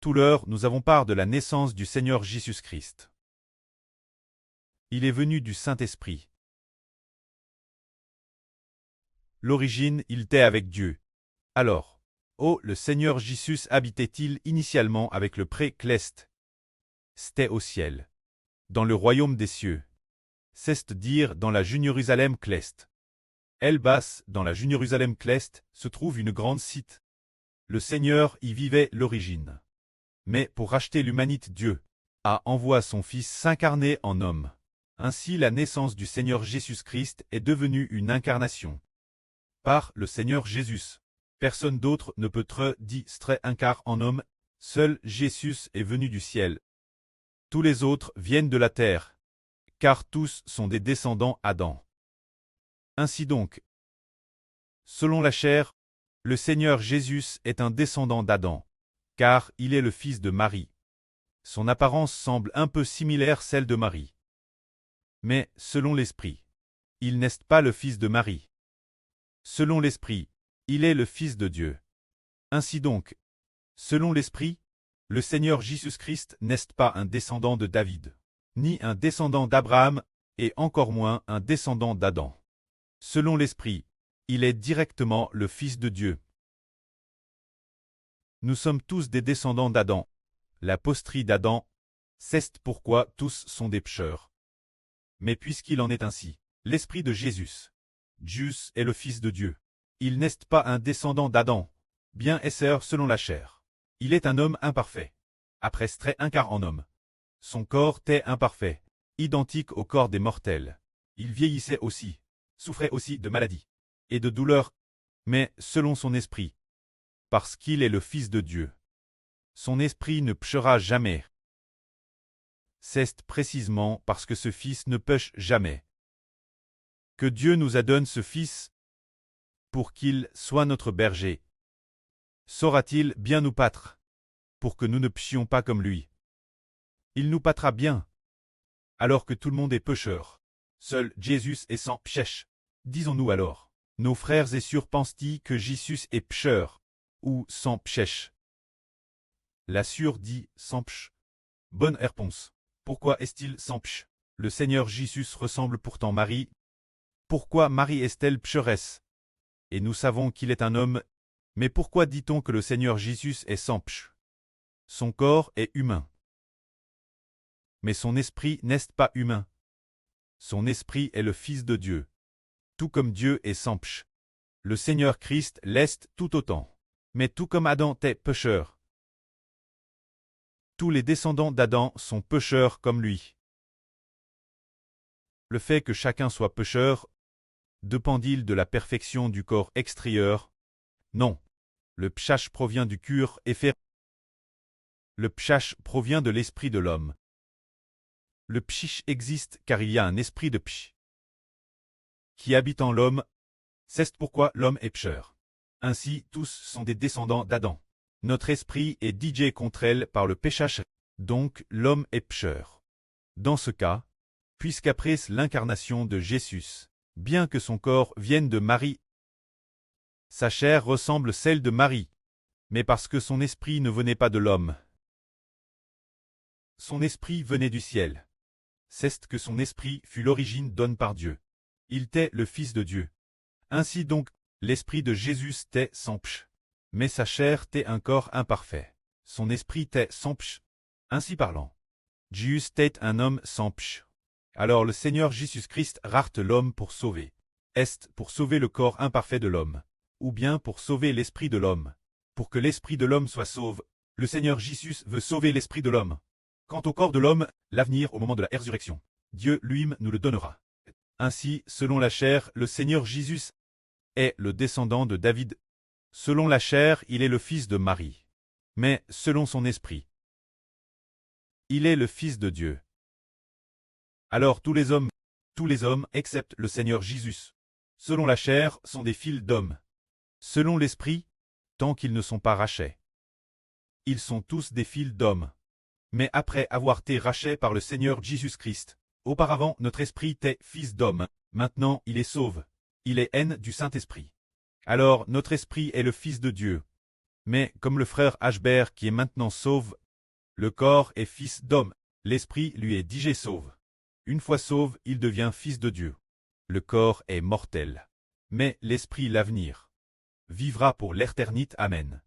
Tout l'heure, nous avons part de la naissance du Seigneur Jésus-Christ. Il est venu du Saint-Esprit. L'origine, il était avec Dieu. Alors, le Seigneur Jésus habitait-il initialement avec le pré-cleste? C'était au ciel, dans le royaume des cieux. C'est-à-dire dans la Jérusalem cleste. Elbas, dans la Jérusalem cleste, se trouve une grande cité. Le Seigneur y vivait l'origine. Mais pour racheter l'humanité, Dieu a envoyé son Fils s'incarner en homme. Ainsi la naissance du Seigneur Jésus-Christ est devenue une incarnation. Par le Seigneur Jésus. Personne d'autre ne peut être dit incarné en homme, seul Jésus est venu du ciel. Tous les autres viennent de la terre, car tous sont des descendants d'Adam. Ainsi donc, selon la chair, le Seigneur Jésus est un descendant d'Adam, car il est le fils de Marie. Son apparence semble un peu similaire à celle de Marie. Mais, selon l'Esprit, il n'est pas le fils de Marie. Selon l'Esprit, il est le Fils de Dieu. Ainsi donc, selon l'Esprit, le Seigneur Jésus-Christ n'est pas un descendant de David, ni un descendant d'Abraham, et encore moins un descendant d'Adam. Selon l'Esprit, il est directement le Fils de Dieu. Nous sommes tous des descendants d'Adam. La postérité d'Adam, c'est pourquoi tous sont des pécheurs. Mais puisqu'il en est ainsi, l'Esprit de Jésus, Dieu est le Fils de Dieu. Il n'est pas un descendant d'Adam, bien esser selon la chair. Il est un homme imparfait. Après très incarné en homme. Son corps était imparfait, identique au corps des mortels. Il vieillissait aussi, souffrait aussi de maladies et de douleurs, mais selon son esprit, parce qu'il est le Fils de Dieu. Son esprit ne péchera jamais. C'est précisément parce que ce Fils ne pêche jamais que Dieu nous a donné ce Fils pour qu'il soit notre berger. Saura-t-il bien nous pâtre, pour que nous ne péchions pas comme lui? Il nous pâtera bien, alors que tout le monde est pécheur. Seul Jésus est sans péché. Disons-nous alors, nos frères et sœurs pensent-ils que Jésus est pécheur, ou sans péché? La sœur dit sans péché. Bonne réponse. Pourquoi est-il sans péché? Le Seigneur Jésus ressemble pourtant Marie. Pourquoi Marie est-elle pécheresse? Et nous savons qu'il est un homme, mais pourquoi dit-on que le Seigneur Jésus est sans péché? Son corps est humain. Mais son esprit n'est pas humain. Son esprit est le Fils de Dieu. Tout comme Dieu est sans péché. Le Seigneur Christ l'est tout autant. Mais tout comme Adam était pécheur. Tous les descendants d'Adam sont pécheurs comme lui. Le fait que chacun soit pécheur, dépend-il de la perfection du corps extérieur? Non. Le péché provient du cœur et fait. Le péché provient de l'esprit de l'homme. Le péché existe car il y a un esprit de péché qui habite en l'homme. C'est pourquoi l'homme est pécheur. Ainsi, tous sont des descendants d'Adam. Notre esprit est dirigé contre elle par le péché, donc l'homme est pécheur. Dans ce cas, puisqu'après l'incarnation de Jésus, bien que son corps vienne de Marie, sa chair ressemble celle de Marie, mais parce que son esprit ne venait pas de l'homme. Son esprit venait du ciel. C'est que son esprit fut l'origine donnée par Dieu. Il était le Fils de Dieu. Ainsi donc, l'esprit de Jésus était sans péché. Mais sa chair était un corps imparfait. Son esprit était sans péché. Ainsi parlant, Jésus était un homme sans péché. Alors le Seigneur Jésus-Christ rate l'homme pour sauver. Est pour sauver le corps imparfait de l'homme, ou bien pour sauver l'esprit de l'homme. Pour que l'esprit de l'homme soit sauvé, le Seigneur Jésus veut sauver l'esprit de l'homme. Quant au corps de l'homme, l'avenir au moment de la résurrection, Dieu lui-même nous le donnera. Ainsi, selon la chair, le Seigneur Jésus est le descendant de David. Selon la chair, il est le fils de Marie. Mais, selon son esprit, il est le Fils de Dieu. Alors tous les hommes, excepte le Seigneur Jésus, selon la chair, sont des fils d'hommes. Selon l'esprit, tant qu'ils ne sont pas rachetés, ils sont tous des fils d'hommes. Mais après avoir été rachetés par le Seigneur Jésus-Christ, auparavant notre esprit était fils d'homme, maintenant il est sauve. Il est haine du Saint-Esprit. Alors notre esprit est le Fils de Dieu. Mais, comme le frère Ashbert qui est maintenant sauve, le corps est fils d'homme, l'esprit lui est digé sauve. Une fois sauve, il devient fils de Dieu. Le corps est mortel. Mais l'esprit l'avenir vivra pour l'éternité. Amen.